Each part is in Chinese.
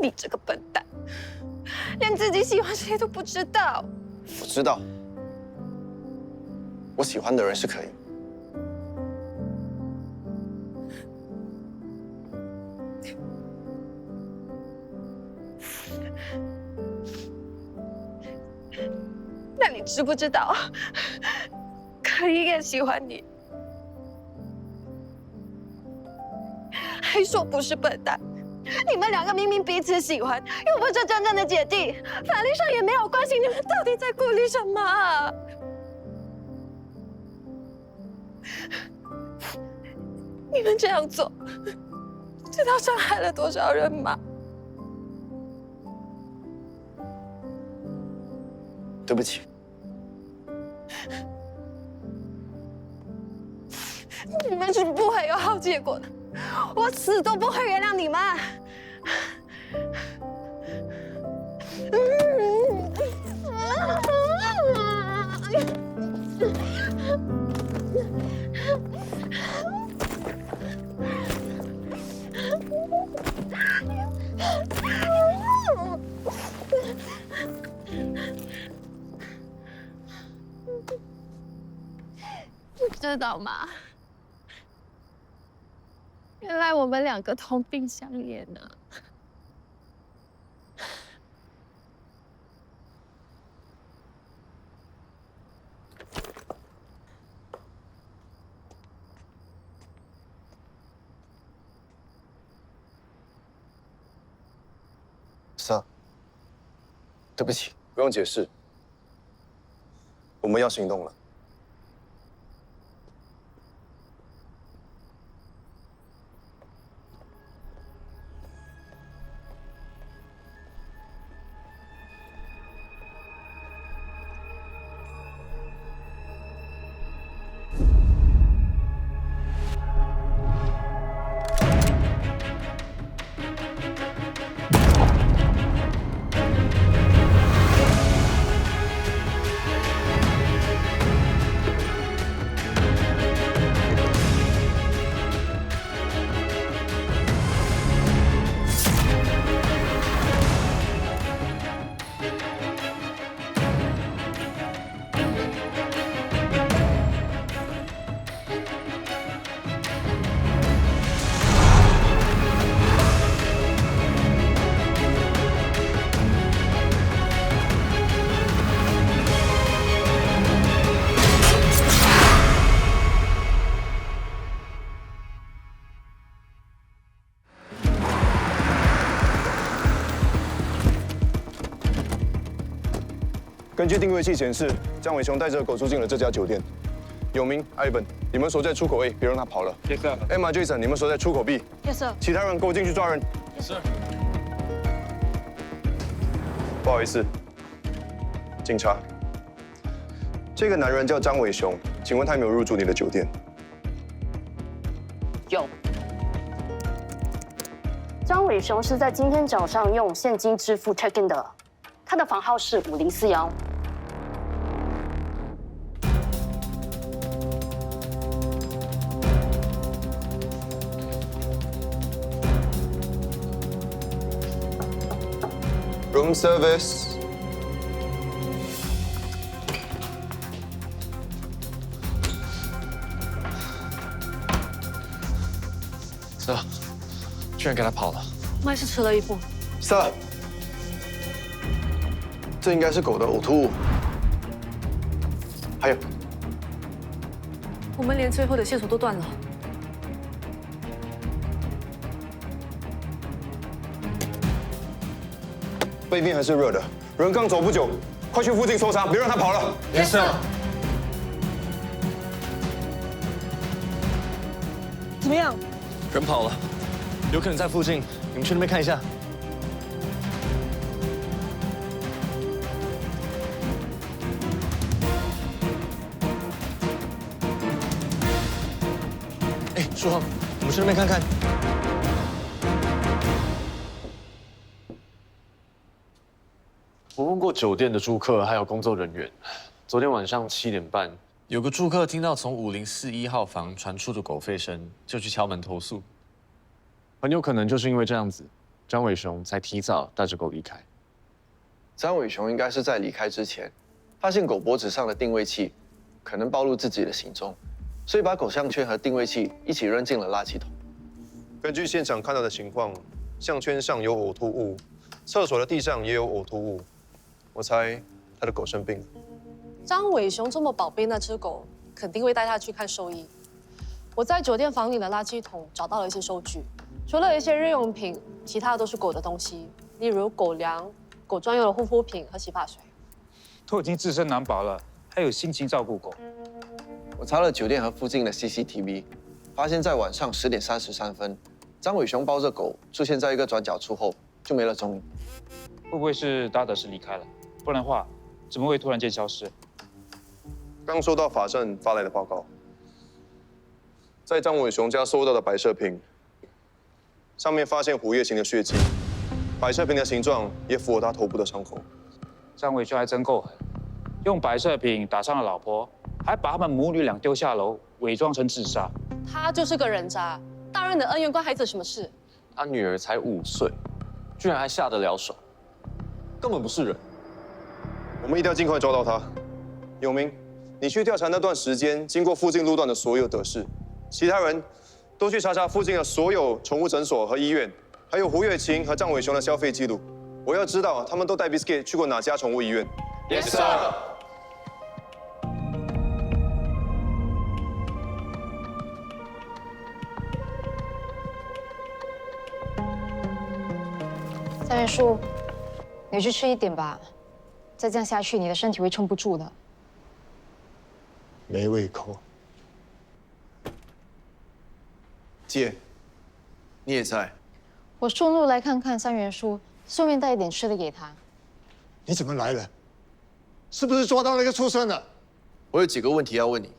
你这个笨蛋，连自己喜欢谁都不知道。我知道，我喜欢的人是可以。那你知不知道，可以也喜欢你，还说不是笨蛋。你们两个明明彼此喜欢，又不是真正的姐弟，法律上也没有关系，你们到底在顾虑什么啊？你们这样做，知道伤害了多少人吗？对不起。你们是不会有好结果的，我死都不会原谅你们。知道吗？原来我们两个同病相怜呢。Sir，对不起，不用解释，我们要行动了。根据定位器显示，张伟雄带着狗住进了这家酒店。永明、Ivan，你们守在出口 A， 别让他跑了。Yes sir。Emma、Jason， 你们守在出口 B。Yes sir。其他人跟我进去抓人。Yes sir。不好意思，警察。这个男人叫张伟雄，请问他有没有入住你的酒店？有。张伟雄是在今天早上用现金支付 check in 的，他的房号是5041。Room service。是啊，居然给他跑了。麦是迟了一步。Sir， 这应该是狗的呕吐物。还有，我们连最后的线索都断了。杯面还是热的，人刚走不久，快去附近搜查，别让他跑了。Yes sir。怎么样？人跑了，有可能在附近，你们去那边看一下。哎，书豪，我们去那边看看。我问过酒店的住客还有工作人员，昨天晚上7点半，有个住客听到从5041号房传出的狗吠声，就去敲门投诉。很有可能就是因为这样子，张伟雄才提早带着狗离开。张伟雄应该是在离开之前，发现狗脖子上的定位器可能暴露自己的行踪，所以把狗项圈和定位器一起扔进了垃圾桶。根据现场看到的情况，项圈上有呕吐物，厕所的地上也有呕吐物，我猜他的狗生病了。张伟雄这么宝贝那只狗，肯定会带它去看兽医。我在酒店房里的垃圾桶找到了一些收据，除了一些日用品，其他都是狗的东西，例如狗粮、狗专用的护肤品和洗发水。都已经自身难保了，还有心情照顾狗。我查了酒店和附近的 CCTV， 发现在晚上10点33分，张伟雄抱着狗出现在一个转角处后就没了踪影。会不会是搭德士离开了？不然的话，怎么会突然间消失？刚收到法政发来的报告，在张伟雄家收到的摆设品上面发现胡月琴的血迹，摆设品的形状也符合他头部的伤口。张伟雄还真够狠，用摆设品打伤了老婆，还把他们母女俩丢下楼，伪装成自杀。他就是个人渣，大人的恩怨关孩子什么事？他女儿才5岁，居然还下得了手，根本不是人。我们一定要尽快抓到他。永明，你去调查那段时间经过附近路段的所有德士，其他人都去查查附近的所有宠物诊所和医院，还有胡月琴和张伟雄的消费记录。我要知道他们都带 Biscuit 去过哪家宠物医院。Yes, sir。三元叔，你去吃一点吧，再这样下去，你的身体会撑不住的。没胃口。姐，你也在？我顺路来看看三元叔，顺便带一点吃的给他。你怎么来了？是不是抓到那个畜生了？我有几个问题要问你。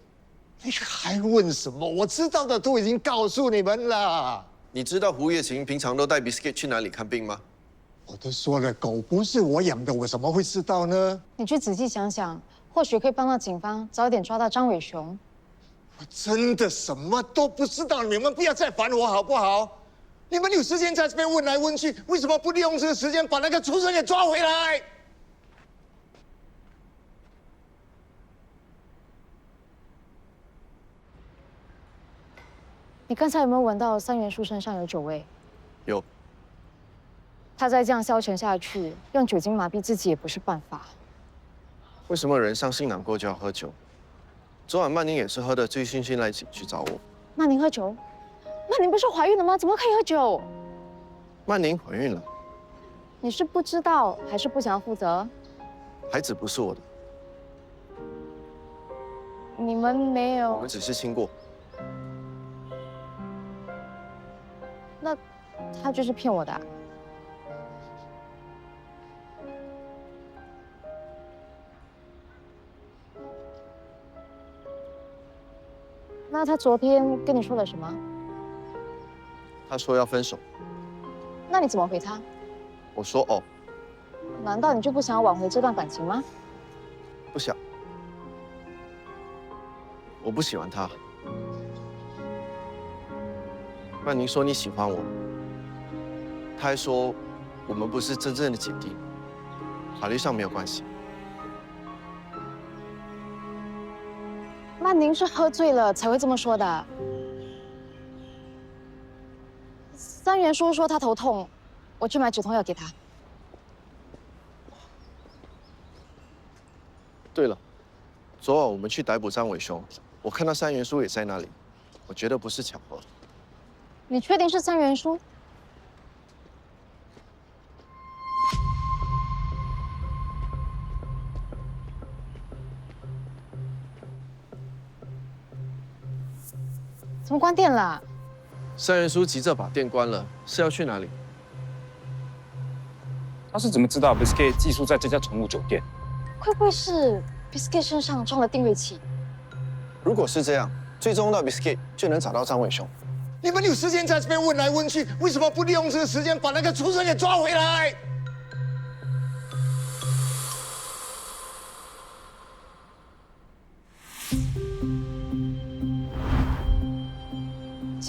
你还问什么？我知道的都已经告诉你们了。你知道胡月琴平常都带 Biscuit 去哪里看病吗？我都说了，狗不是我养的，我怎么会知道呢？你去仔细想想，或许可以帮到警方早点抓到张伟雄。我真的什么都不知道，你们不要再烦我好不好？你们有时间在这边问来问去，为什么不利用这个时间把那个畜生给抓回来？你刚才有没有闻到三元叔身上有酒味？有。他再这样消沉下去，用酒精麻痹自己也不是办法。为什么人伤心难过就要喝酒？昨晚曼宁也是喝得醉醺醺来去找我。曼宁喝酒？曼宁不是怀孕了吗？怎么可以喝酒？曼宁怀孕了，你是不知道，还是不想要负责？孩子不是我的，你们没有？我们只是亲过。那他就是骗我的啊。那他昨天跟你说了什么？他说要分手，那你怎么回他？我说哦，难道你就不想要挽回这段感情吗？不想。我不喜欢他。曼宁说你喜欢我，他还说我们不是真正的姐弟，法律上没有关系。曼宁是喝醉了才会这么说的。三元叔说他头痛，我去买止痛药给他。对了，昨晚我们去逮捕张伟雄，我看到三元叔也在那里，我觉得不是巧合。你确定是三元叔？怎么关店了？三元叔急着把店关了，是要去哪里？他是怎么知道 Biscuit 寄宿在这家宠物酒店？会不会是 Biscuit 身上装了定位器？如果是这样，追踪到 Biscuit 就能找到张伟雄。你们有时间在这边问来问去，为什么不利用这个时间把那个畜生给抓回来？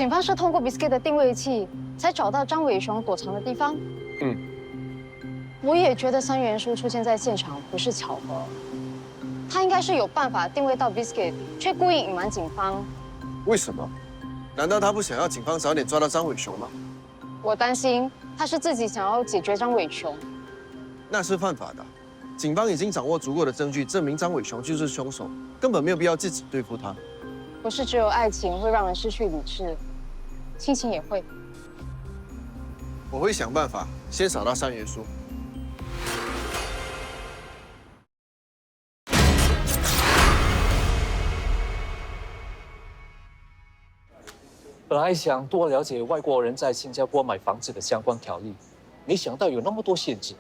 警方是通过 Biscuit 的定位器才找到张伟雄躲藏的地方。我也觉得三元书出现在现场不是巧合，他应该是有办法定位到 Biscuit， 却故意隐瞒警方。为什么？难道他不想要警方早点抓到张伟雄吗？我担心他是自己想要解决张伟雄。那是犯法的。警方已经掌握足够的证据，证明张伟雄就是凶手，根本没有必要自己对付他。不是只有爱情会让人失去理智，亲情也会。我会想办法先找到三元书。本来想多了解外国人在新加坡买房子的相关条例，没想到有那么多限制。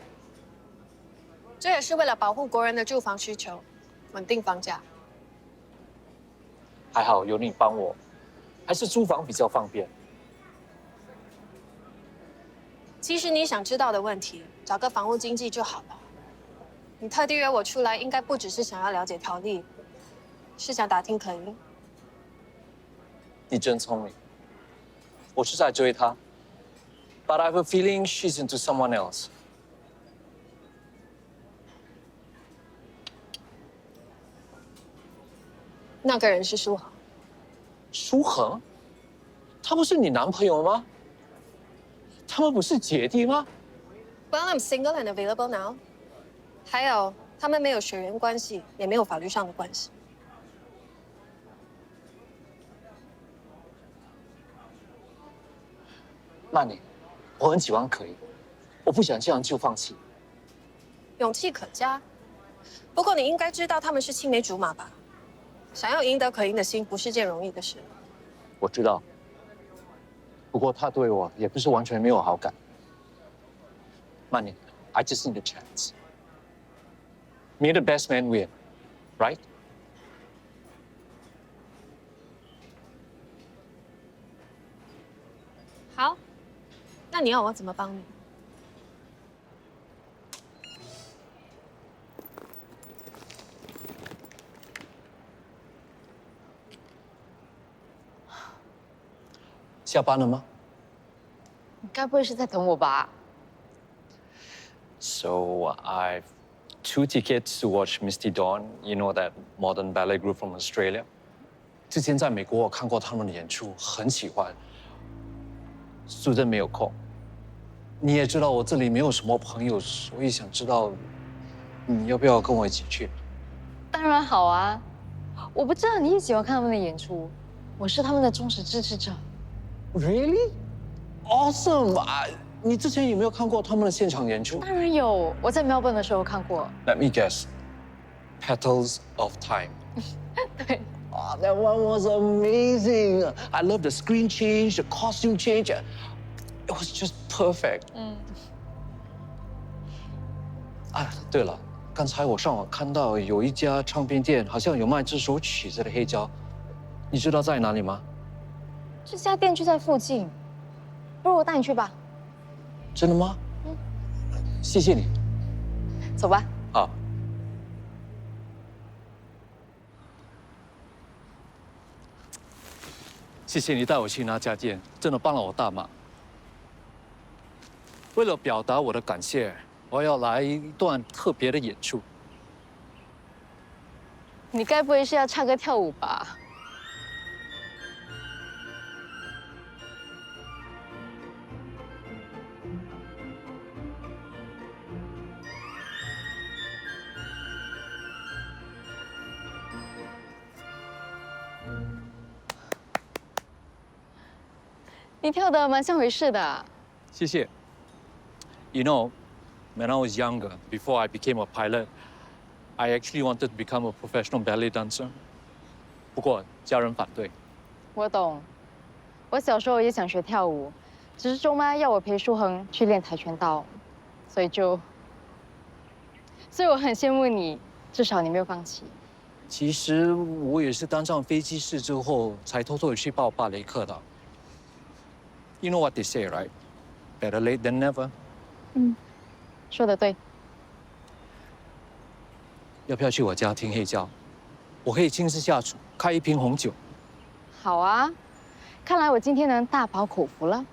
这也是为了保护国人的住房需求，稳定房价。还好有你帮我，还是租房比较方便。其实你想知道的问题，找个房屋经纪就好了。你特地约我出来，应该不只是想要了解条例，是想打听可盈。你真聪明。我是在追她 ，but I have a feeling she's into someone else。那个人是舒恒。舒恒？他不是你男朋友吗？他们不是姐弟吗 Well, I'm single and available now。还有，他们没有血缘关系，也没有法律上的关系。曼妮，我很喜欢可盈，我不想这样就放弃。勇气可嘉，不过你应该知道他们是青梅竹马吧？想要赢得可盈的心，不是件容易的事。我知道，不过他对我也不是完全没有好感。曼妮 ，I just need a chance. May the best man win, right? 好，那你要我怎么帮你？下班了吗？你该不会是在等我吧？ So I've 2 tickets to watch Misty Dawn. You know that modern ballet group from Australia. 之前在美国我看过他们的演出，很喜欢。苏珍没有空，你也知道我这里没有什么朋友，所以想知道你要不要跟我一起去？当然好啊！我不知道你也喜欢看他们的演出，我是他们的忠实支持者。Really? Awesome! 啊，你之前有没有看过他们的现场演出？当然有，我在 Melbourne 的时候看过。 Let me guess. Petals of Time. 对。 Oh, that one was amazing. I love the screen change, the costume change. It was just perfect. 啊，对了，刚才我上网看到有一家唱片店好像有卖这首曲子的黑胶，你知道在哪里吗？这家店就在附近，不如我带你去吧。真的吗？谢谢你。走吧。好。谢谢你带我去那家店，真的帮了我大忙。为了表达我的感谢，我要来一段特别的演出。你该不会是要唱歌跳舞吧？你跳得蛮像回事的。谢谢。You know, when I was younger, before I became a pilot, I actually wanted to become a professional ballet dancer. 不过家人反对。我懂，我小时候也想学跳舞，只是周妈要我陪舒恒去练跆拳道，所以我很羡慕你，至少你没有放弃。其实我也是当上飞机师之后，才偷偷的去报芭蕾课的。You know what they say, right? Better late than never. 说得对。要不要去我家听黑胶？我可以亲自下厨，开一瓶红酒。好啊，看来我今天能大饱口福了。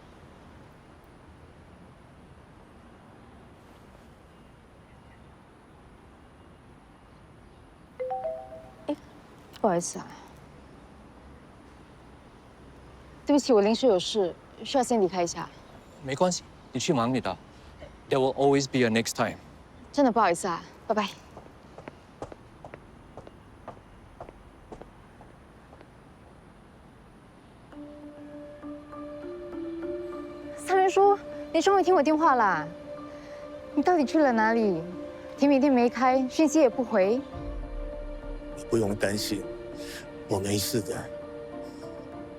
哎，不好意思啊，对不起，我临时有事，需要先离开一下。没关系，你去忙你的。There will always be a next time。真的不好意思啊，拜拜。三元叔，你终于听我电话啦！你到底去了哪里？甜品店没开，讯息也不回。你不用担心，我没事的。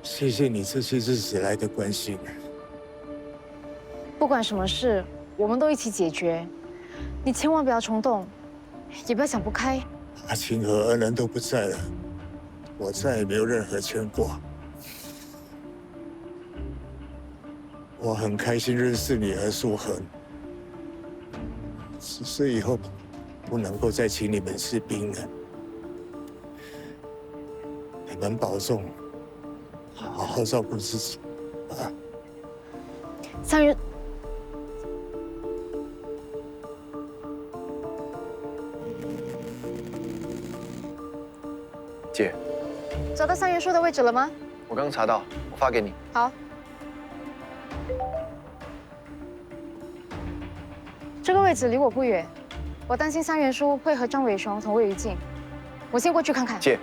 谢谢你这些日子来的关心。不管什么事，我们都一起解决。你千万不要冲动，也不要想不开。阿青和恩人都不在了，我再也没有任何牵挂。我很开心认识你和素恒，只是以后不能够再请你们吃冰了。你们保重，好好照顾自己啊！三元，姐，找到三元叔的位置了吗？我刚查到，我发给你。好。这个位置离我不远，我担心三元叔会和张伟雄同归于尽，我先过去看看。姐，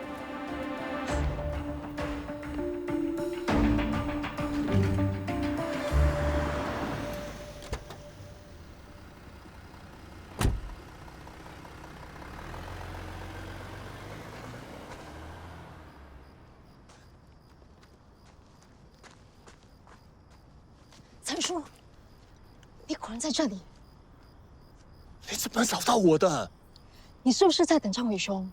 三元叔，你果然在这里。你怎么找到我的？你是不是在等张伟雄？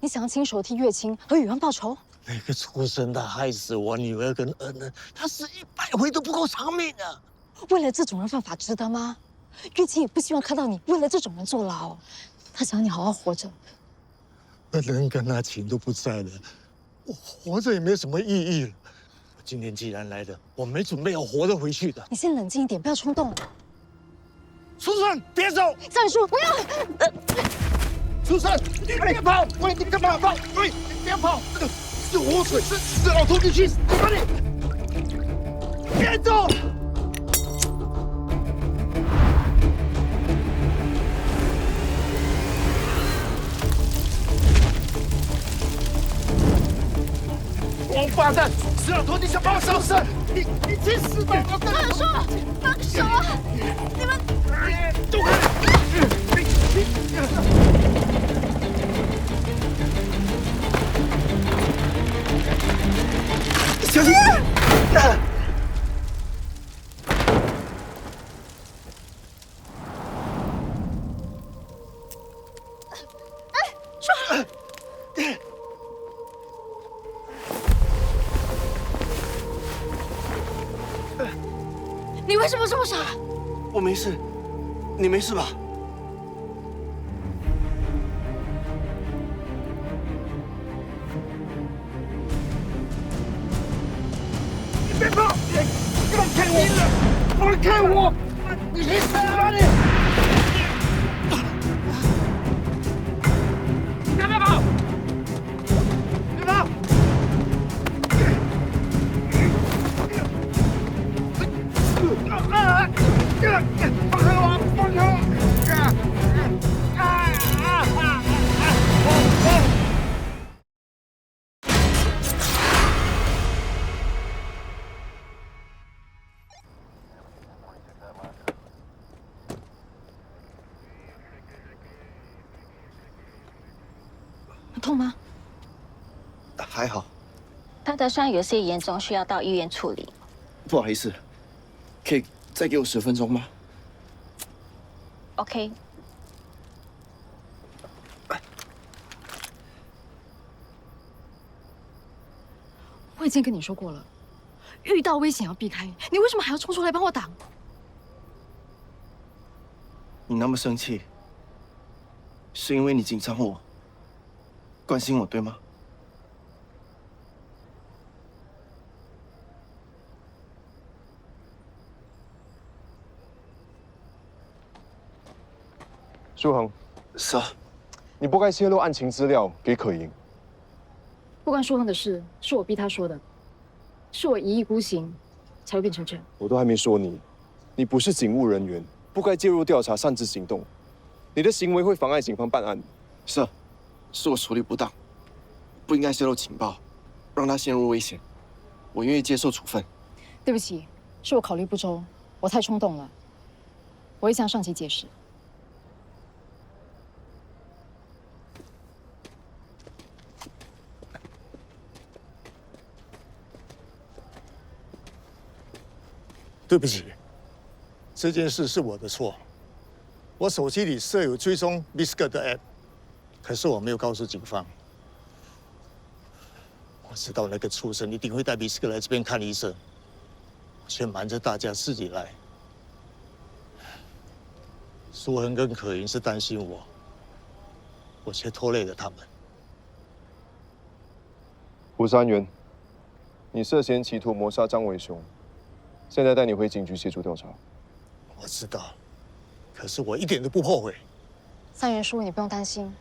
你想要亲手替月清和宇文报仇？那个畜生他害死我女儿跟恩人，他死100回都不够偿命啊！为了这种人犯法值得吗？月清也不希望看到你为了这种人坐牢，他想要你好好活着。恩人跟他情都不在了，我活着也没什么意义了。我今天既然来了，我没准备要活着回去的。你先冷静一点，不要冲动。书生，别走！三元叔，不要！书生，你别跑！喂，你干嘛跑？喂，你别跑！这个是活水，是老头，你去死吧你！别走！王八蛋！死老头，你想把我烧死？你去死吧！三元叔，放手啊！你们走开！小心！你为什么这么傻？我没事，你没事吧？你别跑！放开我！放开我！你去死吧你！别跑！别跑！放开我！放开我！痛吗？还好，他的伤有些严重，需要到医院处理。不好意思，可以再给我10分钟吗？ OK。我已经跟你说过了，遇到危险要避开，你为什么还要冲出来帮我挡？你那么生气，是因为你紧张我，关心我，对吗？舒恒，是，你不该泄露案情资料给可盈。不关舒恒的事，是我逼他说的，是我一意孤行，才会变成这样。我都还没说你，你不是警务人员，不该介入调查，擅自行动。你的行为会妨碍警方办案。是我处理不当，不应该泄露情报，让他陷入危险。我愿意接受处分。对不起，是我考虑不周，我太冲动了。我会向上级解释。对不起，这件事是我的错。我手机里设有追踪 Biscuit 的 app， 可是我没有告诉警方。我知道那个畜生一定会带 Biscuit 来这边看医生，我却瞒着大家自己来。苏恒跟可盈是担心我，我却拖累了他们。胡三元，你涉嫌企图谋杀张伟雄，现在带你回警局协助调查。我知道，可是我一点都不后悔。三元叔，你不用担心，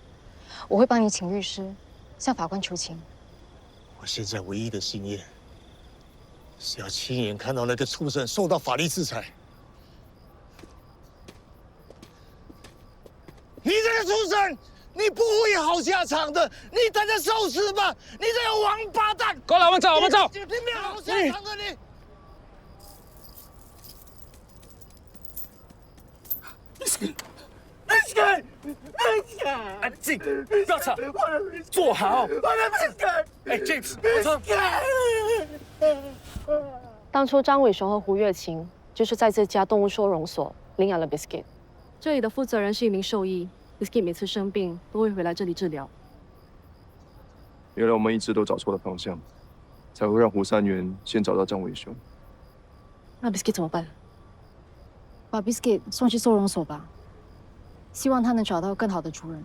我会帮你请律师，向法官求情。我现在唯一的心愿是要亲眼看到那个畜生受到法律制裁。你这个畜生，你不会有好下场的，你等着受死吧！你这个王八蛋！够了，我们走，我们走。你没有好下场的你。安静，不要吵，坐好。哎 ，James， 当初张伟雄和胡月琴就是在这家动物收容所领养了 Biscuit。这里的负责人是一名兽医 ，Biscuit 每次生病都会回来这里治疗。原来我们一直都找错了方向，才会让胡三元先找到张伟雄。那 Biscuit 怎么办？把 Biscuit 送去收容所吧，希望他能找到更好的主人。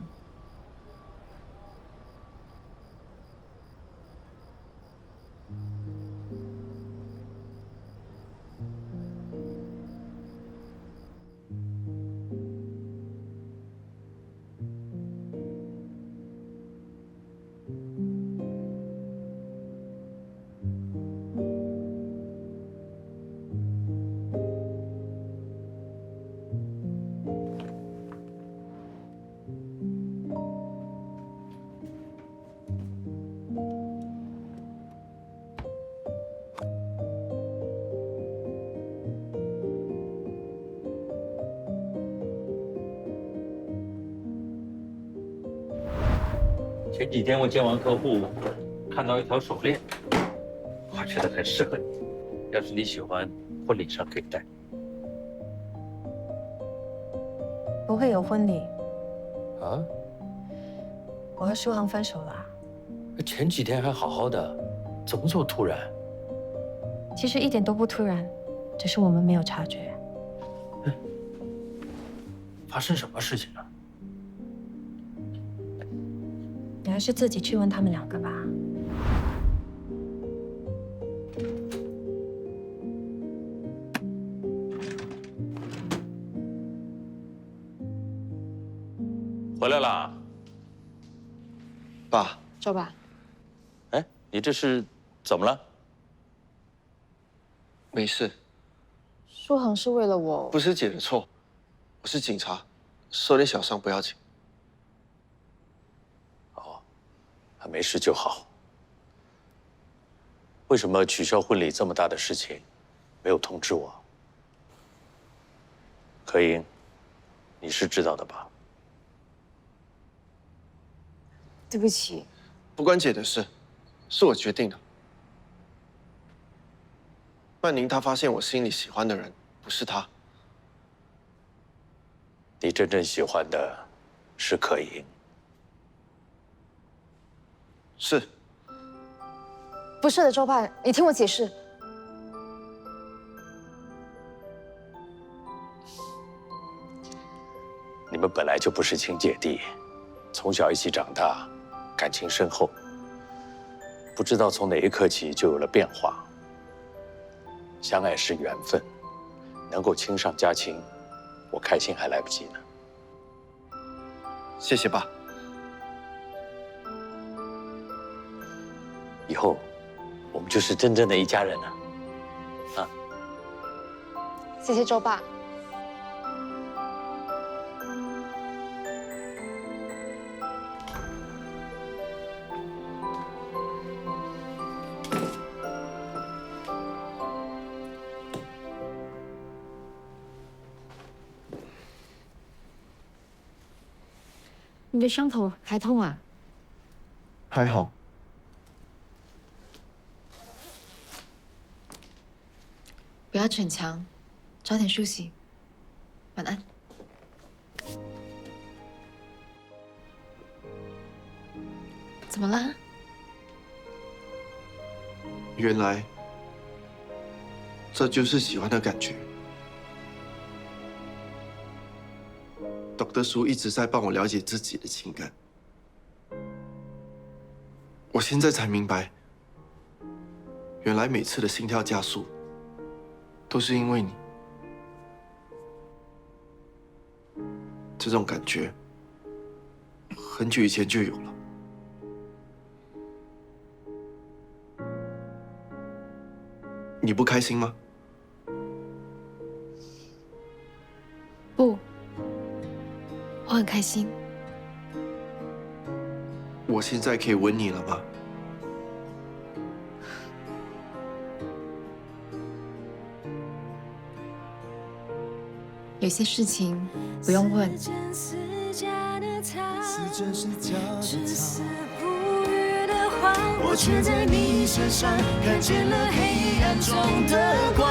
前几天我见完客户，看到一条手链，我觉得很适合你。要是你喜欢，婚礼上可以戴。不会有婚礼。啊？我和舒恒分手了。前几天还好好的，怎么这么突然？其实一点都不突然，只是我们没有察觉。发生什么事情了？你还是自己去问他们两个吧。回来啦，爸。周爸，哎，你这是怎么了？没事，舒恒是为了我，不是姐的错，我是警察，受点小伤不要紧。没事就好。为什么取消婚礼这么大的事情，没有通知我？可盈，你是知道的吧？对不起，不关姐的事，是我决定的。曼宁她发现我心里喜欢的人不是她，你真正喜欢的是可盈。是。不是的，周爸，你听我解释。你们本来就不是亲姐弟，从小一起长大，感情深厚。不知道从哪一刻起就有了变化。相爱是缘分，能够亲上加亲，我开心还来不及呢。谢谢爸。以后我们就是真正的一家人了。啊，谢谢周爸。你的伤口还痛啊？还好。不要逞强，早点休息。晚安。怎么啦？原来这就是喜欢的感觉。Dr. 苏一直在帮我了解自己的情感，我现在才明白，原来每次的心跳加速，都是因为你。这种感觉，很久以前就有了。你不开心吗？不，我很开心。我现在可以吻你了吗？有些事情不用问。我却在你身上看见了黑暗中的光。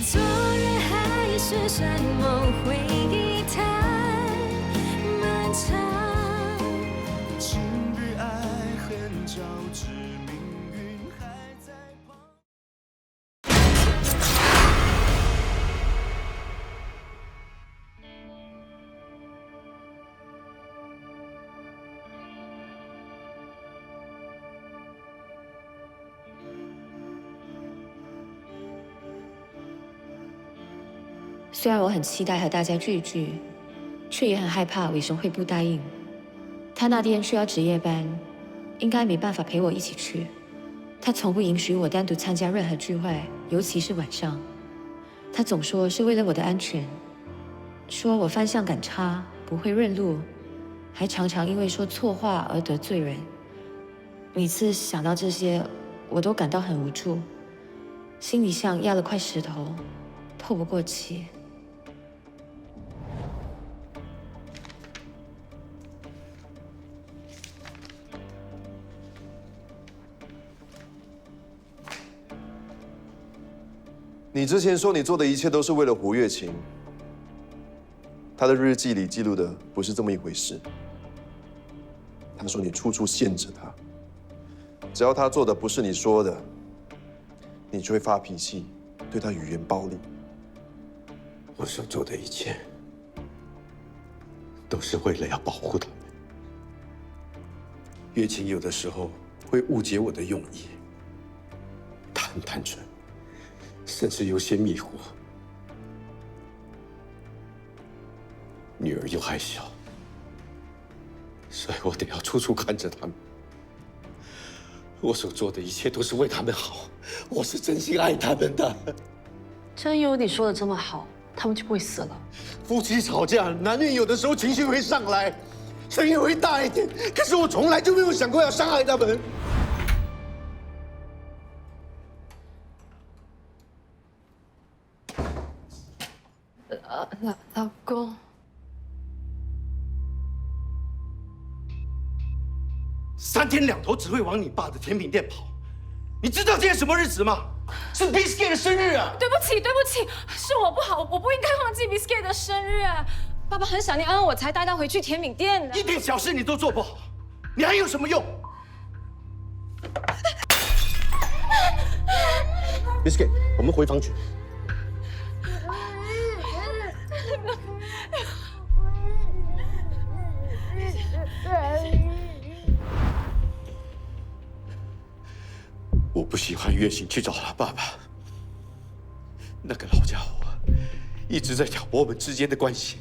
昨日还是山盟，回忆太漫长。今日爱恨交织，命运还在旁。虽然我很期待和大家聚一聚，却也很害怕伟雄会不答应。他那天需要值夜班，应该没办法陪我一起去。他从不允许我单独参加任何聚会，尤其是晚上。他总说是为了我的安全，说我方向感差，不会认路，还常常因为说错话而得罪人。每次想到这些，我都感到很无助，心里像压了块石头，透不过气。你之前说你做的一切都是为了胡月琴，他的日记里记录的不是这么一回事。他说你处处限制他，只要他做的不是你说的，你就会发脾气，对他语言暴力。我所做的一切，都是为了要保护他们。月琴有的时候会误解我的用意，他很单纯。甚至有些迷糊，女儿又还小，所以我得要处处看着他们。我所做的一切都是为他们好，我是真心爱他们的。真有你说的这么好，他们就不会死了？夫妻吵架，难免有的时候情绪会上来，声音会大一点，可是我从来就没有想过要伤害他们。老公，3天2头只会往你爸的甜品店跑。你知道今天什么日子吗？是 Biscuit 的生日啊！对不起，对不起，是我不好，我不应该忘记 Biscuit 的生日。爸爸很想念安安，我才带他回去甜品店的。一点小事你都做不好，你还有什么用 ？Biscuit， 我们回房去。我不喜欢月琴去找他爸爸，那个老家伙一直在挑拨我们之间的关系。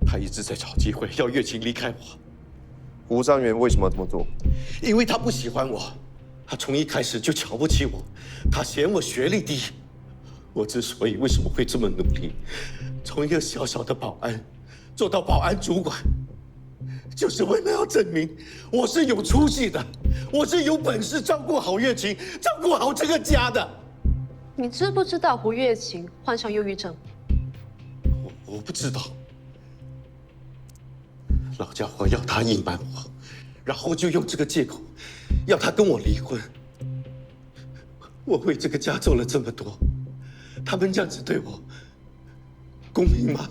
他一直在找机会要月琴离开我。胡章元为什么这么做？因为他不喜欢我，他从一开始就瞧不起我，他嫌我学历低。我之所以为什么会这么努力，从一个小小的保安做到保安主管，就是为了要证明我是有出息的，我是有本事照顾好月琴，照顾好这个家的。你知不知道胡月琴患上忧郁症？我不知道。老家伙要他隐瞒我，然后就用这个借口要他跟我离婚。我为这个家做了这么多，他们这样子对我，公平吗？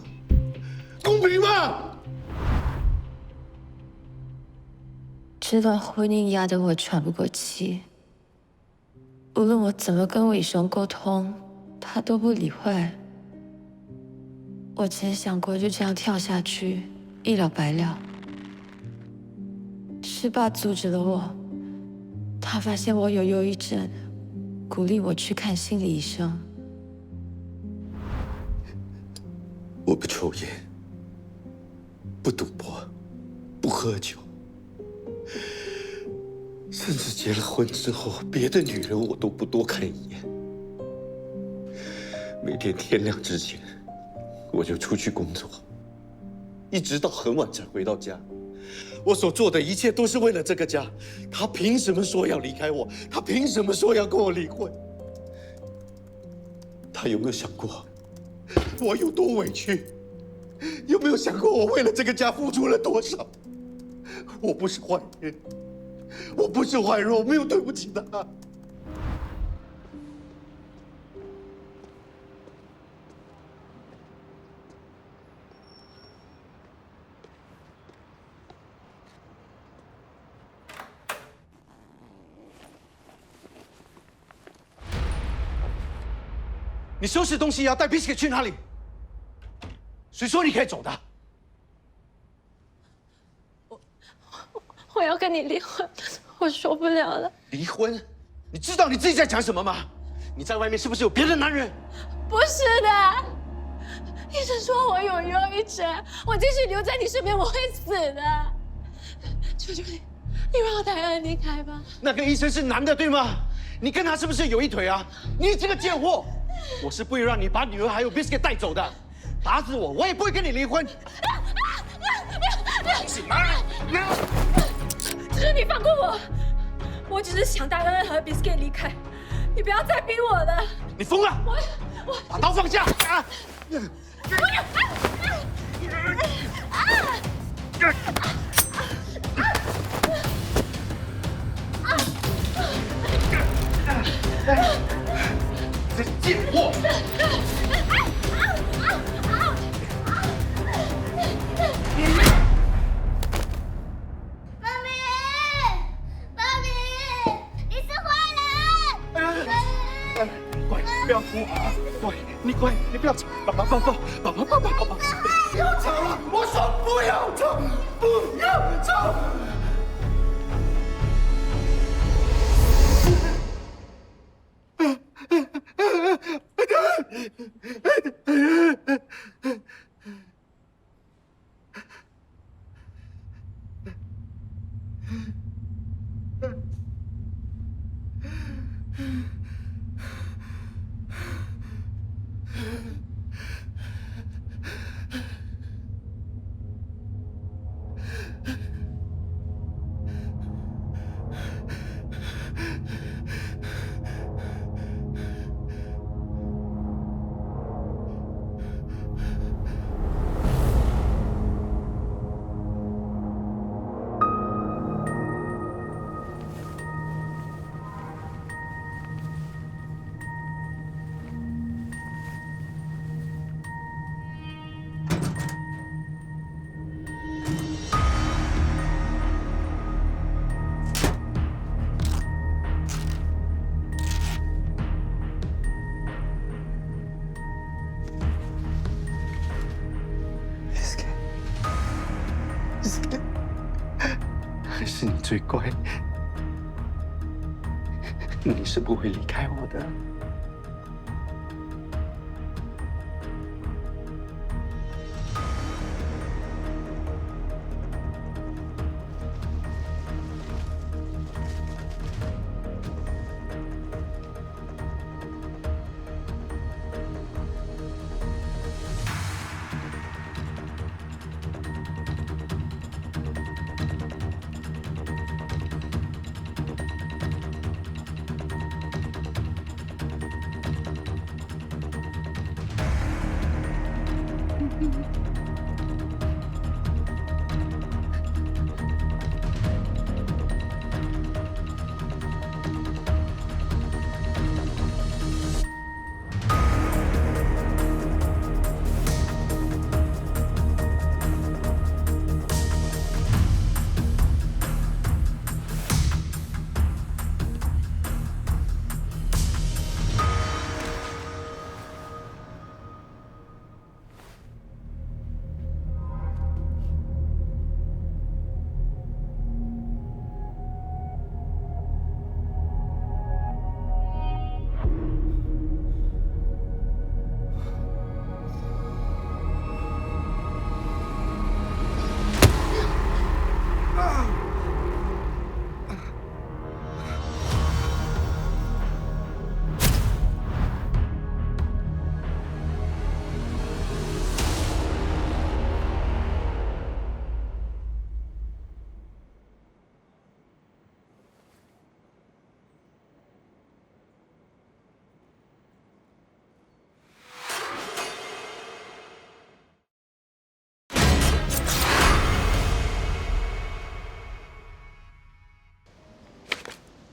公平吗？这段婚姻压得我喘不过气，无论我怎么跟伟雄沟通，他都不理会。我曾想过就这样跳下去，一了百了。是爸阻止了我，他发现我有忧郁症，鼓励我去看心理医生。我不抽烟，不赌博，不喝酒，甚至结了婚之后，别的女人我都不多看一眼。每天天亮之前，我就出去工作，一直到很晚才回到家。我所做的一切都是为了这个家。他凭什么说要离开我？他凭什么说要跟我离婚？他有没有想过我有多委屈？有没有想过我为了这个家付出了多少？我不是坏人，我不是坏人，我没有对不起他。你收拾东西要带 Biscuit 去哪里？谁说你可以走的？我要跟你离婚，我受不了了。离婚？你知道你自己在讲什么吗？你在外面是不是有别的男人？不是的，医生说我有忧郁症，我继续留在你身边我会死的。求求你，你让泰恩离开吧。那个医生是男的，对吗？你跟他是不是有一腿啊？你这个贱货！我是不会让你把女儿还有 Biscuit 带走的，打死我也不会跟你离婚。只是你放过我，我只是想带恩恩和 Biscuit 离开，你不要再逼我了。你疯了！我把刀放下！啊！这贱货！乖，不要哭啊！乖，你乖，你不要吵，爸爸抱抱，爸爸抱抱，宝宝。不要吵了，我说不要吵，不要吵。还是你最乖，你是不会离开我的。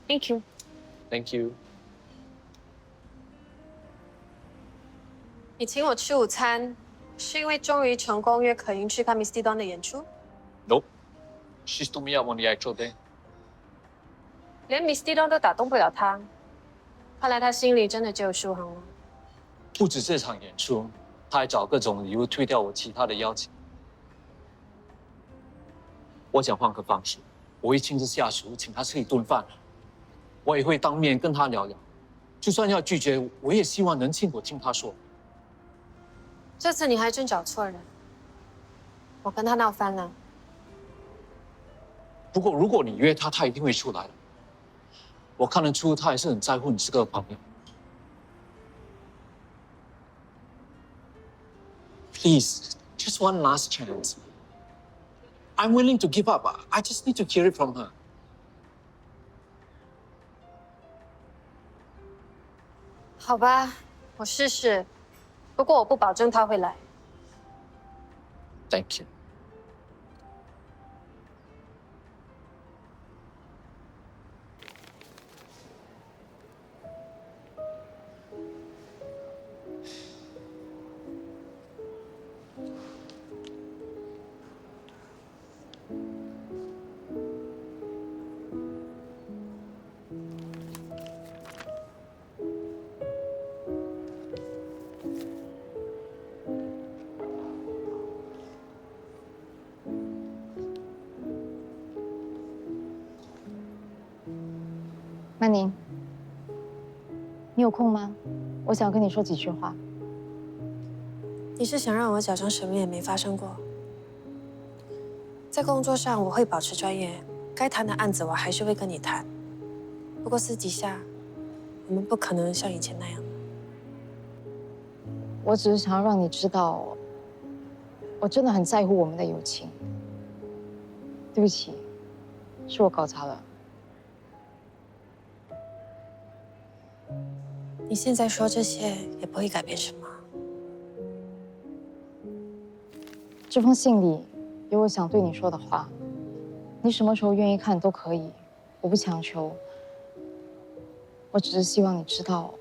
Thank you. Thank you。你请我吃午餐，是因为终于成功约可盈去看 Misty Dawn 的演出？ Nope. She stood me up on the actual day. 连 Misty Dawn 都打动不了他，看来他心里真的只有舒恒了。不止这场演出，他还找各种理由推掉我其他的邀请。我想换个方式，我会亲自下厨请他吃一顿饭，我也会当面跟他聊聊。就算要拒绝，我也希望能亲口听他说。这次你还真找错人，我跟他闹翻了。不过如果你约他，他一定会出来的。我看得出他还是很在乎你这个朋友。Please, just one last chance. I'm willing to give up. I just need to hear it from her. 好吧，我试试，不过我不保证他会来。Thank you. 曼宁，你有空吗？我想跟你说几句话。你是想让我假装什么也没发生过？在工作上我会保持专业，该谈的案子我还是会跟你谈。不过私底下，我们不可能像以前那样。我只是想要让你知道，我真的很在乎我们的友情。对不起，是我搞砸了。你现在说这些也不会改变什么。这封信里有我想对你说的话，你什么时候愿意看都可以，我不强求。我只是希望你知道，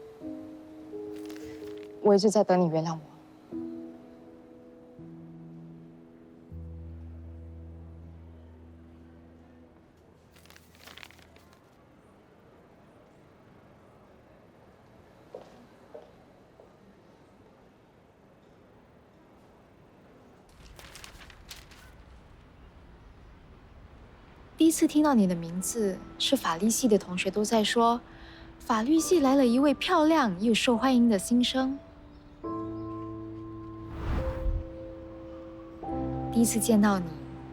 我一直在等你原谅我。第一次听到你的名字，是法律系的同学都在说，法律系来了一位漂亮又受欢迎的新生。第一次见到你，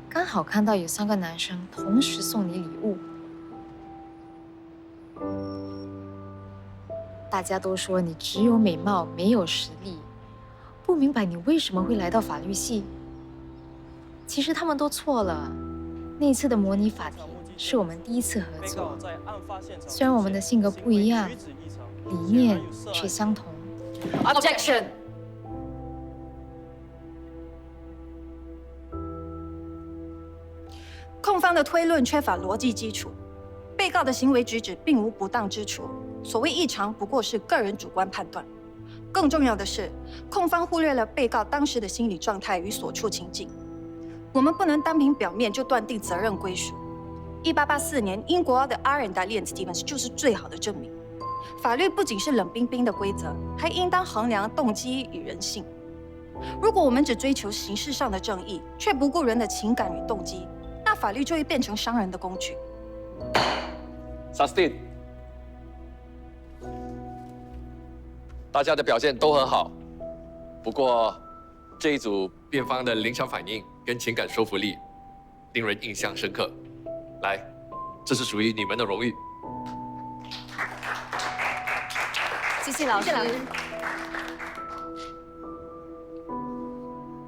刚好看到有3个男生同时送你礼物。大家都说你只有美貌没有实力，不明白你为什么会来到法律系。其实他们都错了。那次的模拟法庭是我们第一次合作，虽然我们的性格不一样，理念却相同。Objection。控方的推论缺乏逻辑基础，被告的行为举止并无不当之处，所谓异常不过是个人主观判断。更重要的是，控方忽略了被告当时的心理状态与所处情境。我们不能单凭表面就断定责任归属。1884年，英国的 R&D Stevens 就是最好的证明。法律不仅是冷冰冰的规则，还应当衡量动机与人性。如果我们只追求形式上的正义，却不顾人的情感与动机，那法律就会变成伤人的工具。Sustain， 大家的表现都很好，不过这一组辩方的临场反应跟情感说服力令人印象深刻。来，这是属于你们的荣誉。谢谢老师。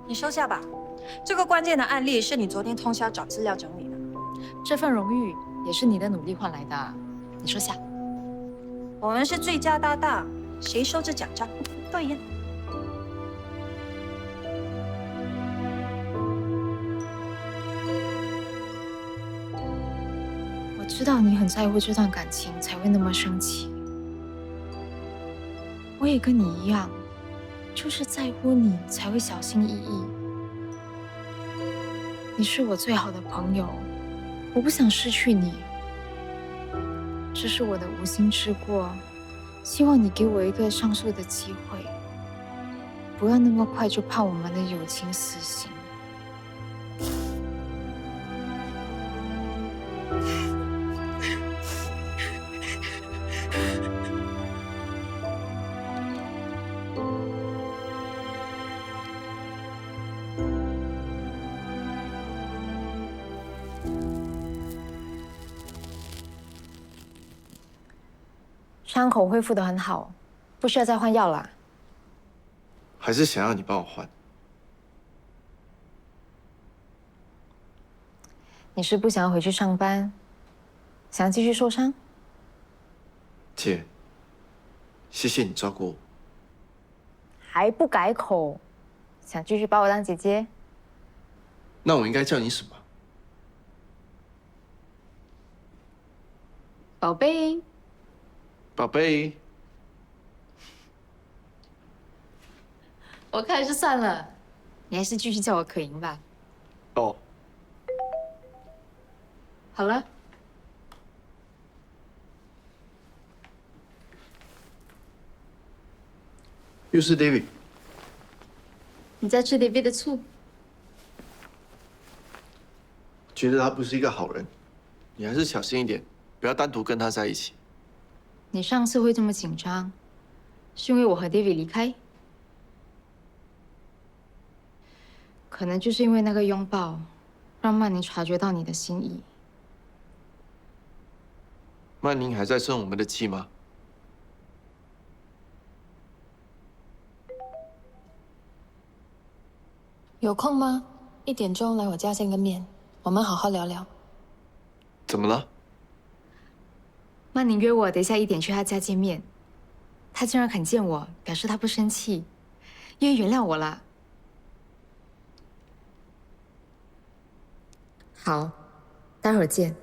你收下吧，这个关键的案例是你昨天通宵找资料整理的。这份荣誉也是你的努力换来的，你收下。我们是最佳搭档，谁收这奖章？对呀。知道你很在乎这段感情，才会那么生气。我也跟你一样，就是在乎你才会小心翼翼。你是我最好的朋友，我不想失去你。这是我的无心之过，希望你给我一个上诉的机会，不要那么快就判我们的友情死刑。伤口恢复得很好，不需要再换药啦。还是想要你帮我换。你是不想要回去上班，想要继续受伤？姐，谢谢你照顾我。还不改口，想继续把我当姐姐？那我应该叫你什么？宝贝。宝贝。我看是算了，你还是继续叫我可盈吧。哦。好了。又是 David。你在吃 David 的醋？觉得他不是一个好人，你还是小心一点，不要单独跟他在一起。你上次会这么紧张，是因为我和 David 离开？可能就是因为那个拥抱，让曼宁察觉到你的心意。曼宁还在生我们的气吗？有空吗？1点钟来我家见个面，我们好好聊聊。怎么了？曼宁约我等一下1点去他家见面，他竟然肯见我，表示他不生气，因为原谅我了。好，待会儿见。